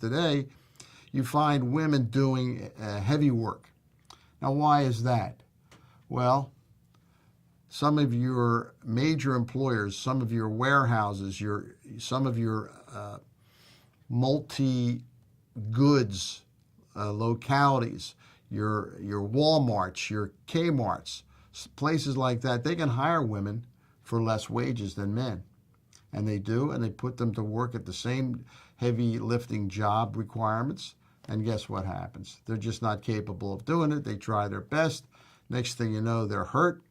today, you find women doing heavy work. Now, why is that? Well, some of your major employers, some of your warehouses, some of your multi-goods localities, your Walmarts, your Kmarts, places like that, they can hire women for less wages than men. And they do, and they put them to work at the same heavy lifting job requirements. And guess what happens? They're just not capable of doing it. They try their best. Next thing you know, they're hurt.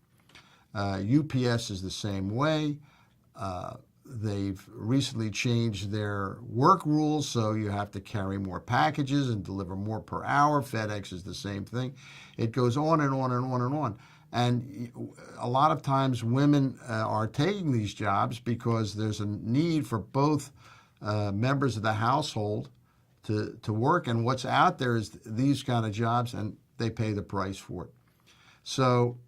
UPS is the same way. They've recently changed their work rules, so you have to carry more packages and deliver more per hour. FedEx is the same thing. It goes on and on and on and on. And a lot of times women are taking these jobs because there's a need for both members of the household to work. And what's out there is these kind of jobs, and they pay the price for it. So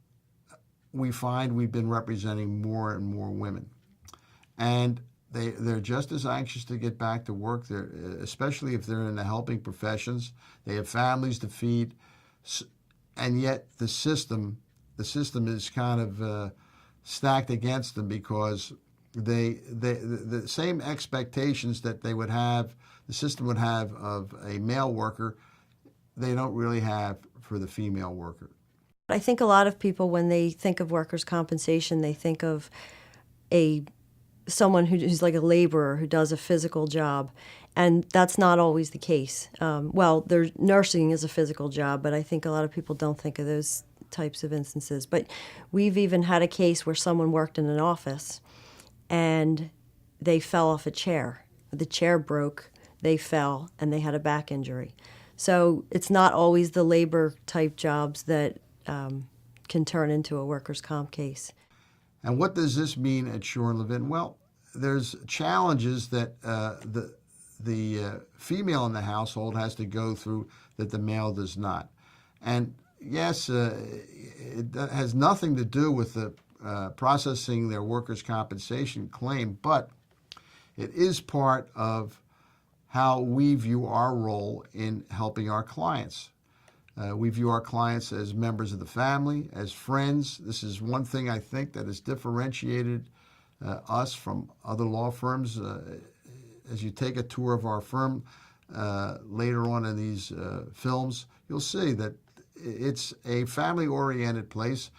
we find we've been representing more and more women. And they're just as anxious to get back to work, especially if they're in the helping professions. They have families to feed. And yet the system is kind of stacked against them because the same expectations that they would have, the system would have of a male worker, they don't really have for the female worker. I think a lot of people, when they think of workers' compensation, they think of someone who's like a laborer who does a physical job, and that's not always the case. Nursing is a physical job, but I think a lot of people don't think of those types of instances. But we've even had a case where someone worked in an office and they fell off a chair. The chair broke, they fell, and they had a back injury. So it's not always the labor type jobs that can turn into a workers' comp case. And what does this mean at Shore and Levin? Well, there's challenges that the female in the household has to go through that the male does not. And yes, it has nothing to do with the processing their workers' compensation claim, but it is part of how we view our role in helping our clients. We view our clients as members of the family, as friends. This is one thing I think that has differentiated us from other law firms. As you take a tour of our firm later on in these films, you'll see that it's a family-oriented place.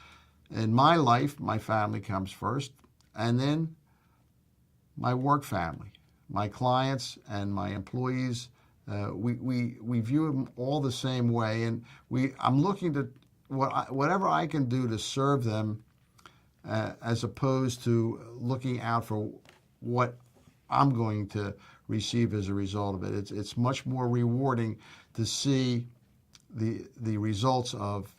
In my life, my family comes first, and then my work family, my clients and my employees. We view them all the same way, and I'm looking to whatever I can do to serve them, as opposed to looking out for what I'm going to receive as a result of it. It's much more rewarding to see the results of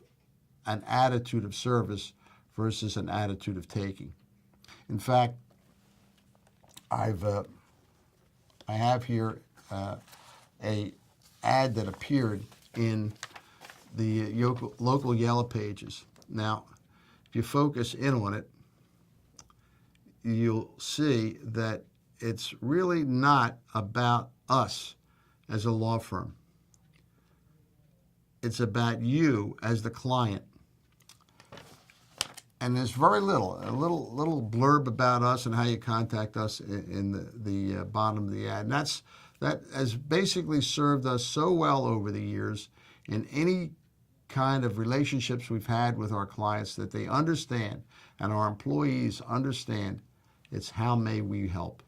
an attitude of service versus an attitude of taking. In fact, I have here a ad that appeared in the local Yellow Pages. Now, if you focus in on it, you'll see that it's really not about us as a law firm. It's about you as the client. And there's very a little blurb about us and how you contact us in the bottom of the ad. And that has basically served us so well over the years in any kind of relationships we've had with our clients, that they understand and our employees understand it's how may we help.